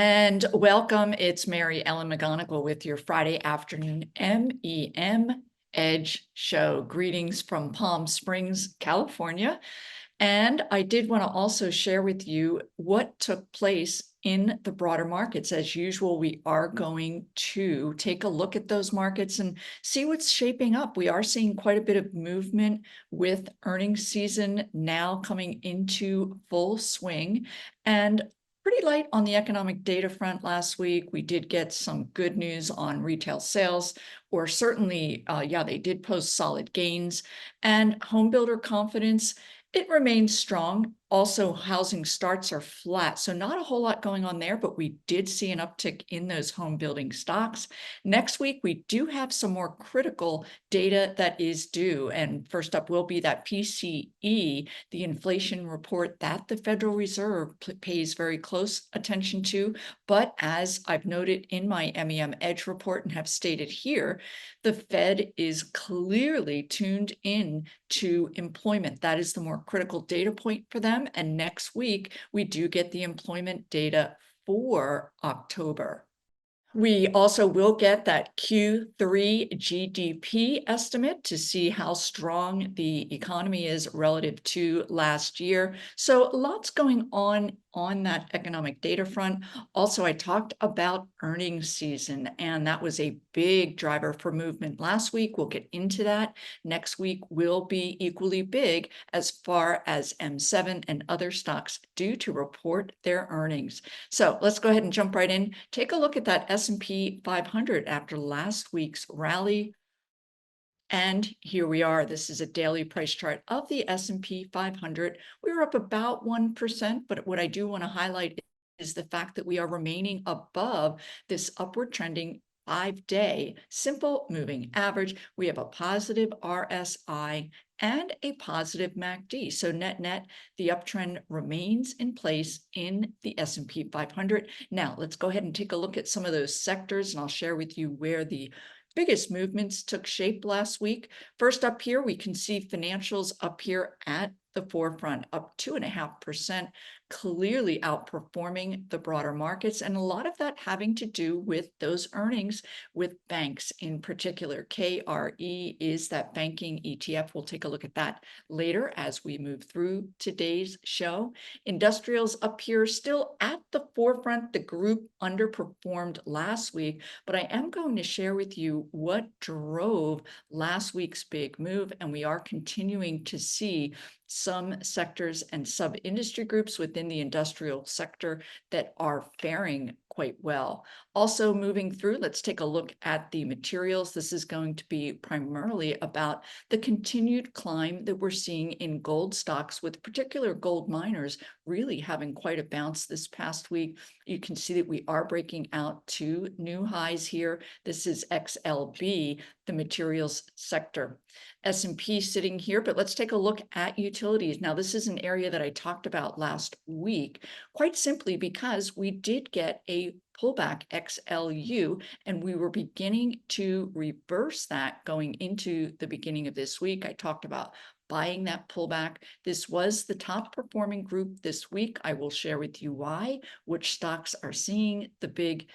And welcome. It's Mary Ellen McGonigal with your Friday afternoon MEM Edge show. Greetings from Palm Springs, California. And I did want to also share with you what took place in the broader markets. As usual, we are going to take a look at those markets and see what's shaping up. We are seeing quite a bit of movement with earnings season now coming into full swing, and pretty light on the economic data front last week. We did get some good news on retail sales, or certainly, they did post solid gains. And home builder confidence, it remains strong. Also, housing starts are flat, so not a whole lot going on there, but we did see an uptick in those home building stocks. Next week, we do have some more critical data that is due. And first up will be that PCE, the inflation report that the Federal Reserve pays very close attention to. But as I've noted in my MEM Edge report and have stated here, the Fed is clearly tuned in to employment. That is the more critical data point for them. And next week, we do get the employment data for October. We also will get that Q3 GDP estimate to see how strong the economy is relative to last year. So lots going on that economic data front. Also, I talked about earnings season, and that was a big driver for movement last week. We'll get into that. Next week will be equally big as far as M7 and other stocks due to report their earnings. So let's go ahead and jump right in. Take a look at that S&P 500 after last week's rally. And here we are. This is a daily price chart of the S&P 500. We were up about 1%, but what I do want to highlight is the fact that we are remaining above this upward trending 5-day simple moving average. We have a positive RSI and a positive MACD. So net, the uptrend remains in place in the S&P 500. Now, let's go ahead and take a look at some of those sectors, and I'll share with you where the biggest movements took shape last week. First up here, we can see financials up here at the forefront, up 2.5%, clearly outperforming the broader markets, and a lot of that having to do with those earnings with banks in particular. KRE is that banking ETF. We'll take a look at that later as we move through today's show. Industrials up here still at the forefront. The group underperformed last week, but I am going to share with you what drove last week's big move, and we are continuing to see some sectors and sub-industry groups within the industrial sector that are faring quite well. Also moving through, let's take a look at the materials. This is going to be primarily about the continued climb that we're seeing in gold stocks, with particular gold miners really having quite a bounce this past week. You can see that we are breaking out to new highs here. This is XLB, the materials sector. S&P sitting here, but let's take a look at utilities. Now, this is an area that I talked about last week, quite simply because we did get a pullback XLU, and we were beginning to reverse that going into the beginning of this week. I talked about buying that pullback. This was the top performing group this week. I will share with you why, which stocks are seeing the big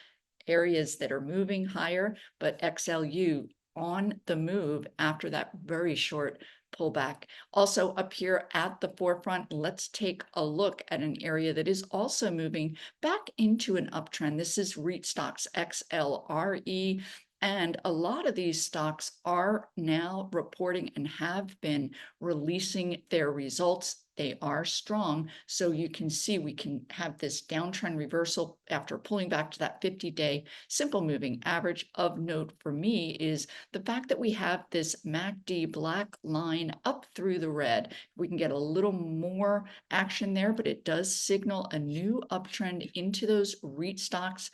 areas that are moving higher, but XLU on the move after that very short pullback. Also up here at the forefront, let's take a look at an area that is also moving back into an uptrend. This is REIT stocks, XLRE. And a lot of these stocks are now reporting and have been releasing their results. They are strong. So you can see we can have this downtrend reversal after pulling back to that 50-day simple moving average. Of note for me is the fact that we have this MACD black line up through the red. We can get a little more action there, but it does signal a new uptrend into those REIT stocks.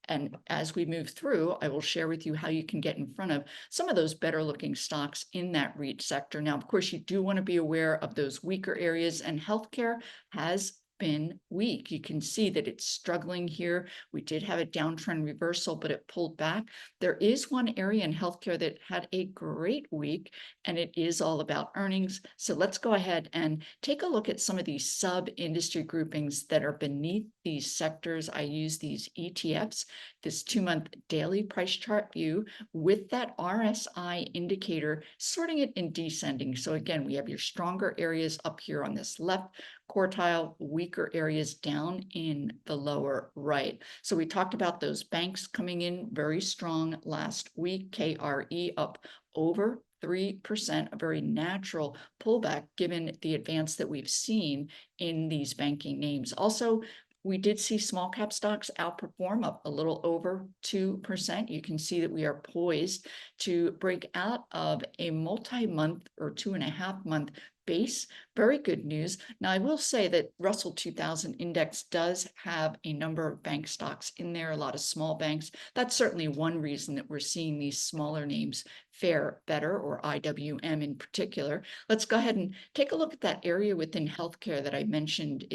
And as we move through, I will share with you how you can get in front of some of those better looking stocks in that REIT sector. Now, of course, you do want to be aware of those weaker areas, and healthcare has been weak. You can see that it's struggling here. We did have a downtrend reversal, but it pulled back. There is one area in healthcare that had a great week, and it is all about earnings. So let's go ahead and take a look at some of these sub-industry groupings that are beneath these sectors. I use these ETFs, this 2-month daily price chart view with that RSI indicator, sorting it in descending. So again, we have your stronger areas up here on this left quartile, weaker areas down in the lower right. So we talked about those banks coming in very strong last week, KRE up over 3%, a very natural pullback given the advance that we've seen in these banking names. Also, we did see small cap stocks outperform up a little over 2%. You can see that we are poised to break out of a multi-month or 2.5-month base. Very good news. Now, I will say that Russell 2000 index does have a number of bank stocks in there, a lot of small banks. That's certainly one reason that we're seeing these smaller names fare better, or IWM in particular. Let's go ahead and take a look at that area within healthcare that I mentioned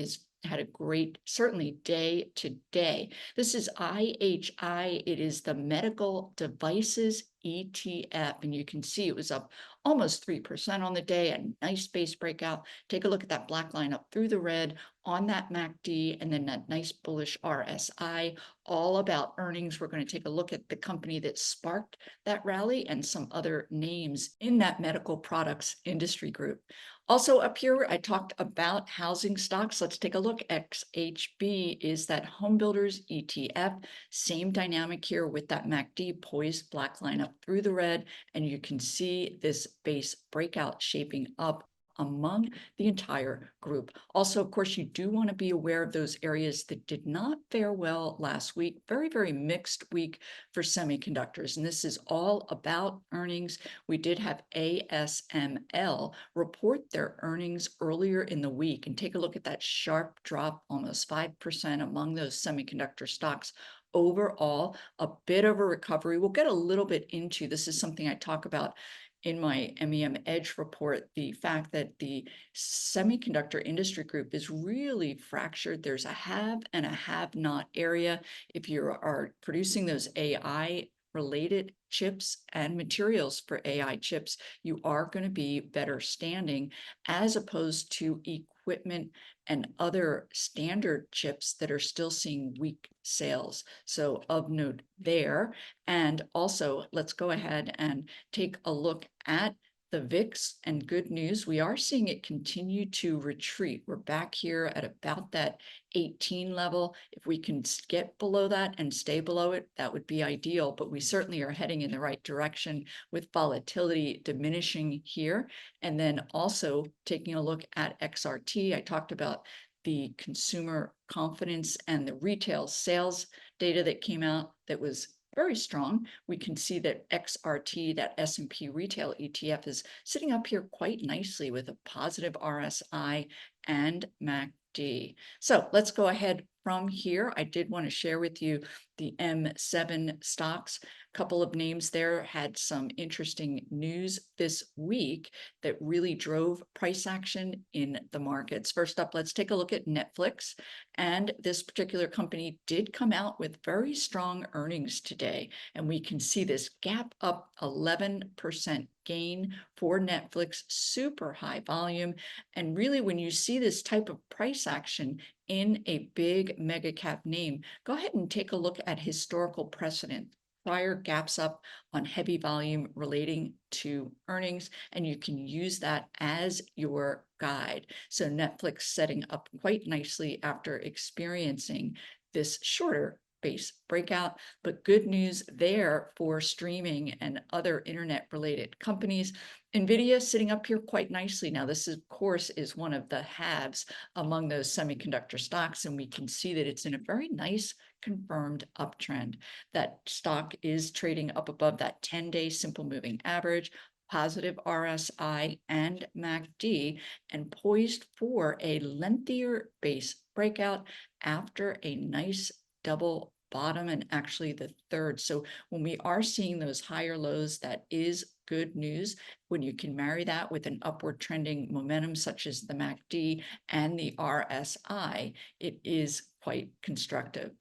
had a great, certainly day to day. This is IHI. It is the medical devices ETF, and you can see it was up almost 3% on the day, a nice base breakout. Take a look at that black line up through the red on that MACD, and then that nice bullish RSI, all about earnings. We're going to take a look at the company that sparked that rally and some other names in that medical products industry group. Also up here, I talked about housing stocks. Let's take a look. XHB is that home builders ETF. Same dynamic here with that MACD poised black line up through the red, and you can see this base breakout shaping up among the entire group. Also, of course, you do want to be aware of those areas that did not fare well last week. Very, very mixed week for semiconductors. And this is all about earnings. We did have ASML report their earnings earlier in the week. And take a look at that sharp drop, almost 5% among those semiconductor stocks. Overall, a bit of a recovery. We'll get a little bit into, this is something I talk about in my MEM Edge report, the fact that the semiconductor industry group is really fractured. There's a have and a have-not area. If you are producing those AI related chips and materials for AI chips, you are going to be better standing as opposed to equipment and other standard chips that are still seeing weak sales. So of note there. And also, let's go ahead and take a look at the VIX, and good news, we are seeing it continue to retreat. We're back here at about that 18 level. If we can get below that and stay below it, that would be ideal, but we certainly are heading in the right direction with volatility diminishing here. And then also taking a look at XRT, I talked about the consumer confidence and the retail sales data that came out that was very strong. We can see that XRT, that S&P retail ETF, is sitting up here quite nicely with a positive RSI and MACD. So let's go ahead from here. I did want to share with you the M7 stocks. A couple of names there had some interesting news this week that really drove price action in the markets. First up, let's take a look at Netflix. And this particular company did come out with very strong earnings today. And we can see this gap up 11% gain for Netflix, super high volume. And really, when you see this type of price action in a big mega cap name, go ahead and take a look at historical precedent. Prior gaps up on heavy volume relating to earnings, and you can use that as your guide. So Netflix setting up quite nicely after experiencing this shorter base breakout, but good news there for streaming and other internet related companies. NVIDIA sitting up here quite nicely. Now, this of course is one of the haves among those semiconductor stocks, and we can see that it's in a very nice confirmed uptrend. That stock is trading up above that 10-day simple moving average, positive RSI and MACD, and poised for a lengthier base breakout after a nice double bottom, and actually the third. So when we are seeing those higher lows, that is good news. When you can marry that with an upward trending momentum such as the MACD and the RSI, it is quite constructive.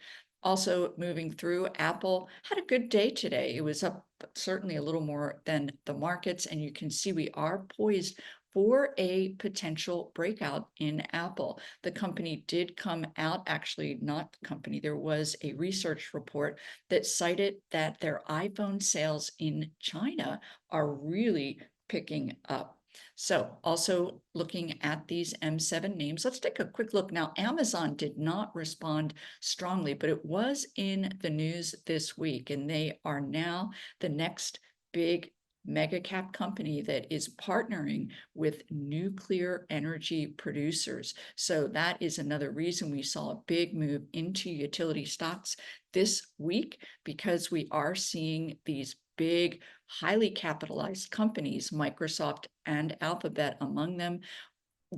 Also moving through, Apple had a good day today. It was up certainly a little more than the markets, and you can see we are poised for a potential breakout in Apple. The company did come out, actually not the company, there was a research report that cited that their iPhone sales in China are really picking up. So also looking at these M7 names, let's take a quick look. Now, Amazon did not respond strongly, but it was in the news this week, and they are now the next big mega cap company that is partnering with nuclear energy producers. So that is another reason we saw a big move into utility stocks this week, because we are seeing these big, highly capitalized companies, Microsoft and Alphabet among them,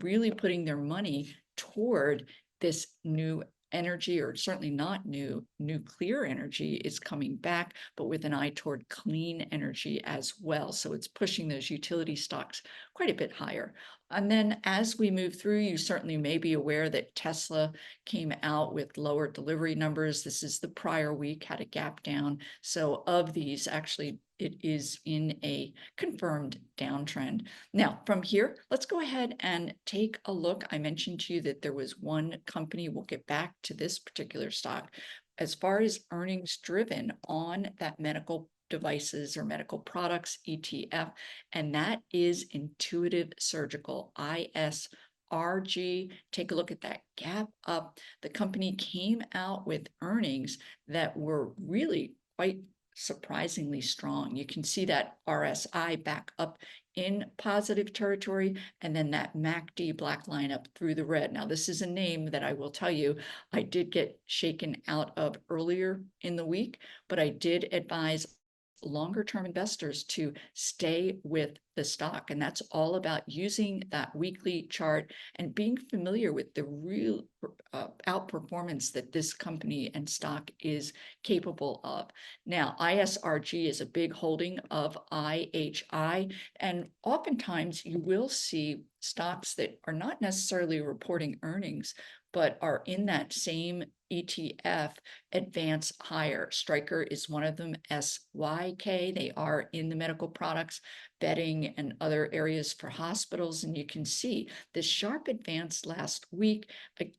really putting their money toward this new energy, or certainly not new, nuclear energy is coming back, but with an eye toward clean energy as well. So it's pushing those utility stocks quite a bit higher. And then as we move through, you certainly may be aware that Tesla came out with lower delivery numbers. This is the prior week, had a gap down. So of these, actually, it is in a confirmed downtrend. Now, from here, let's go ahead and take a look. I mentioned to you that there was one company, we'll get back to this particular stock, as far as earnings driven on that medical devices or medical products ETF, and that is Intuitive Surgical, ISRG. Take a look at that gap up. The company came out with earnings that were really quite surprisingly strong. You can see that RSI back up in positive territory, and then that MACD black line up through the red. Now, this is a name that I will tell you I did get shaken out of earlier in the week, but I did advise longer term investors to stay with the stock. And that's all about using that weekly chart and being familiar with the real outperformance that this company and stock is capable of. Now, ISRG is a big holding of IHI, and oftentimes you will see stocks that are not necessarily reporting earnings, but are in that same ETF advance higher. Stryker is one of them, SYK. They are in the medical products, bedding, and other areas for hospitals. And you can see the sharp advance last week.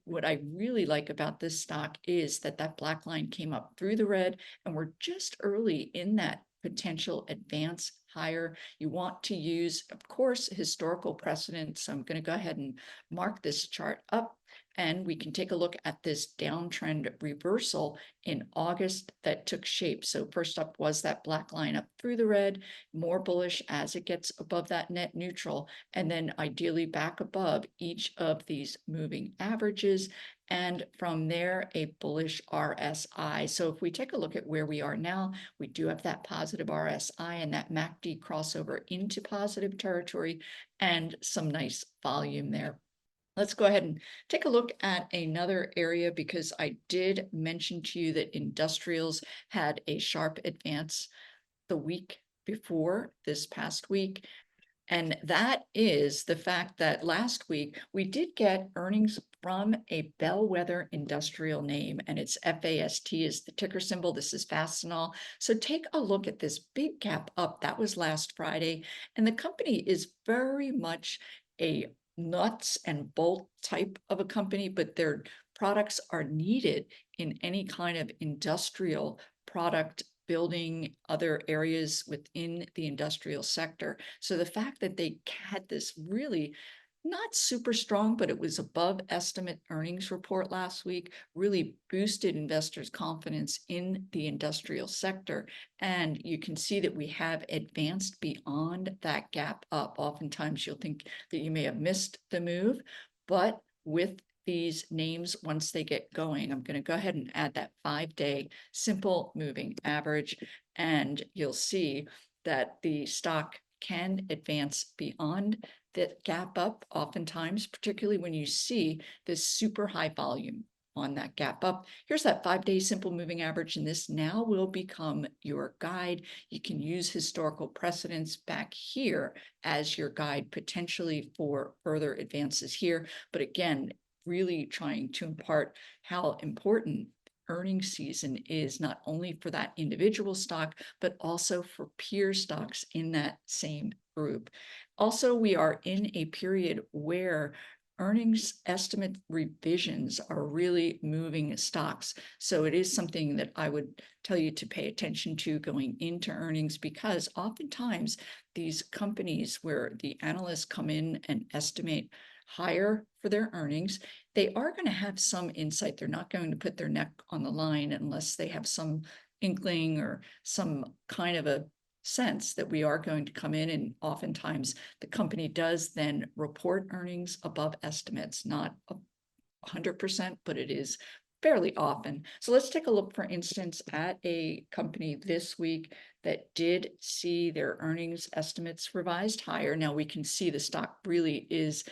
What I really like about this stock is that that black line came up through the red, and we're just early in that potential advance higher. You want to use, of course, historical precedent. So I'm going to go ahead and mark this chart up, and we can take a look at this downtrend reversal in August that took shape. So first up was that black line up through the red, more bullish as it gets above that net neutral, and then ideally back above each of these moving averages. And from there, a bullish RSI. So if we take a look at where we are now, we do have that positive RSI and that MACD crossover into positive territory and some nice volume there. Let's go ahead and take a look at another area, because I did mention to you that industrials had a sharp advance the week before this past week. And that is the fact that last week we did get earnings from a bellwether industrial name, and it's FAST is the ticker symbol. This is Fastenal. So take a look at this big gap up. That was last Friday. And the company is very much a nuts and bolt type of a company, but their products are needed in any kind of industrial product building, other areas within the industrial sector. So the fact that they had this really not super strong, but it was above estimate earnings report last week, really boosted investors' confidence in the industrial sector. And you can see that we have advanced beyond that gap up. Oftentimes you'll think that you may have missed the move, but with these names, once they get going, I'm going to go ahead and add that 5-day simple moving average, and you'll see that the stock can advance beyond that gap up oftentimes, particularly when you see this super high volume on that gap up. Here's that 5-day simple moving average, and this now will become your guide. You can use historical precedents back here as your guide potentially for further advances here. But again, really trying to impart how important earnings season is not only for that individual stock, but also for peer stocks in that same group. Also, we are in a period where earnings estimate revisions are really moving stocks. So it is something that I would tell you to pay attention to going into earnings, because oftentimes these companies where the analysts come in and estimate higher for their earnings, they are going to have some insight. They're not going to put their neck on the line unless they have some inkling or some kind of a sense that we are going to come in, and oftentimes the company does then report earnings above estimates, not 100%, but it is fairly often. So let's take a look, for instance, at a company this week that did see their earnings estimates revised higher. Now we can see the stock really is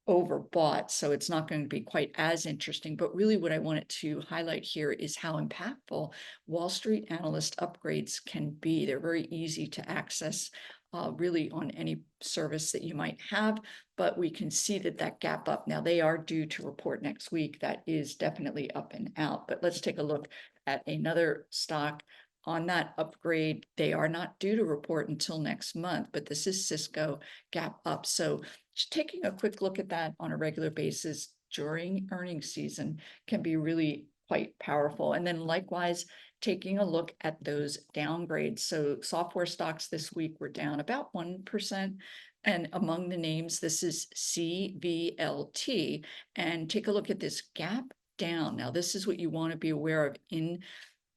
overbought, so it's not going to be quite as interesting. But really what I wanted to highlight here is how impactful Wall Street analyst upgrades can be. They're very easy to access, really on any service that you might have, but we can see that that gap up. Now they are due to report next week. That is definitely up and out. But let's take a look at another stock on that upgrade. They are not due to report until next month, but this is Cisco, gap up. So just taking a quick look at that on a regular basis during earnings season can be really quite powerful. And then likewise, taking a look at those downgrades. So software stocks this week were down about 1%. And among the names, this is CVLT. And take a look at this gap down. Now, this is what you want to be aware of in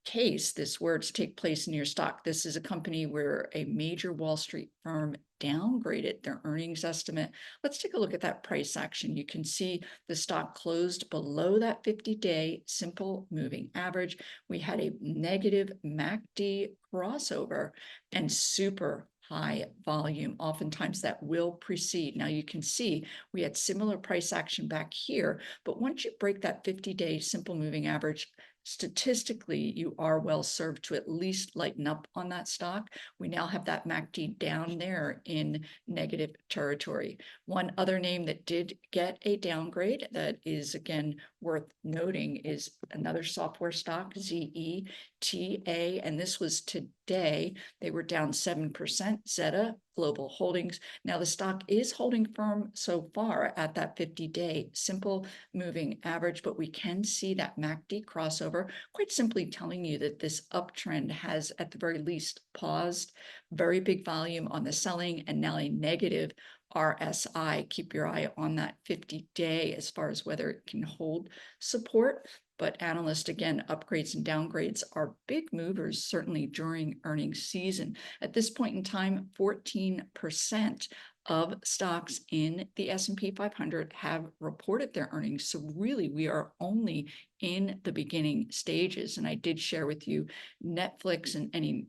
case this were to take place in your stock. This is a company where a major Wall Street firm downgraded their earnings estimate. Let's take a look at that price action. You can see the stock closed below that 50-day simple moving average. We had a negative MACD crossover and super high volume. Oftentimes that will precede. Now you can see we had similar price action back here, but once you break that 50-day simple moving average, statistically, you are well served to at least lighten up on that stock. We now have that MACD down there in negative territory. One other name that did get a downgrade that is again worth noting is another software stock, ZETA, and this was today. They were down 7%, Zeta Global Holdings. Now the stock is holding firm so far at that 50-day simple moving average, but we can see that MACD crossover, quite simply telling you that this uptrend has at the very least paused. Very big volume on the selling, and now a negative RSI. Keep your eye on that 50-day as far as whether it can hold support. But analysts, again, upgrades and downgrades are big movers, certainly during earnings season. At this point in time, 14% of stocks in the S&P 500 have reported their earnings. So really, we are only in the beginning stages. And I did share with you Netflix and any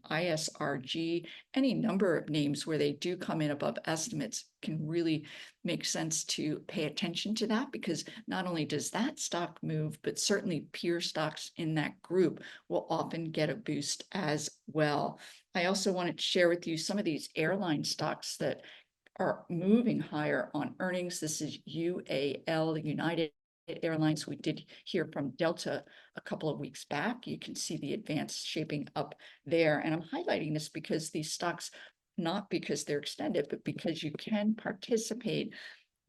ISRG, any number of names where they do come in above estimates can really make sense to pay attention to that, because not only does that stock move, but certainly peer stocks in that group will often get a boost as well. I also wanted to share with you some of these airline stocks that are moving higher on earnings. This is UAL, United Airlines. We did hear from Delta a couple of weeks back. You can see the advance shaping up there. And I'm highlighting this because these stocks, not because they're extended, but because you can participate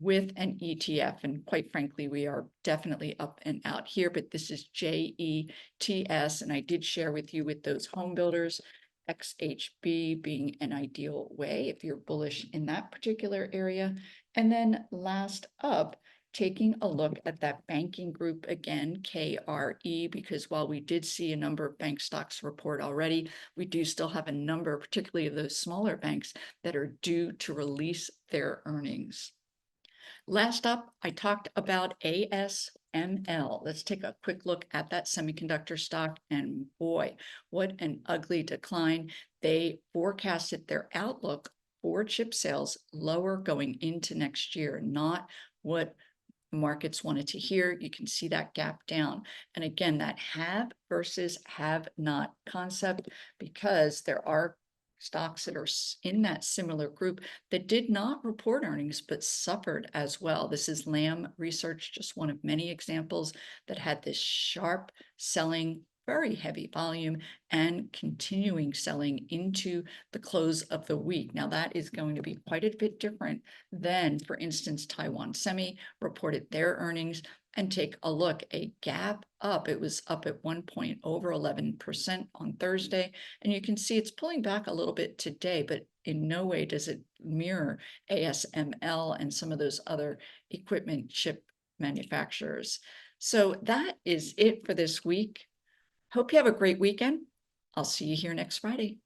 with an ETF. And quite frankly, we are definitely up and out here, but this is JETS. And I did share with you with those home builders, XHB being an ideal way if you're bullish in that particular area. And then last up, taking a look at that banking group again, KRE, because while we did see a number of bank stocks report already, we do still have a number, particularly of those smaller banks, that are due to release their earnings. Last up, I talked about ASML. Let's take a quick look at that semiconductor stock, and boy, what an ugly decline. They forecasted their outlook for chip sales lower going into next year, not what markets wanted to hear. You can see that gap down. And again, that have versus have not concept, because there are stocks that are in that similar group that did not report earnings but suffered as well. This is Lam Research, just one of many examples that had this sharp selling, very heavy volume, and continuing selling into the close of the week. Now that is going to be quite a bit different than, for instance, Taiwan Semi reported their earnings. And take a look, a gap up. It was up at one point over 11% on Thursday. And you can see it's pulling back a little bit today, but in no way does it mirror ASML and some of those other equipment chip manufacturers. So that is it for this week. Hope you have a great weekend. I'll see you here next Friday.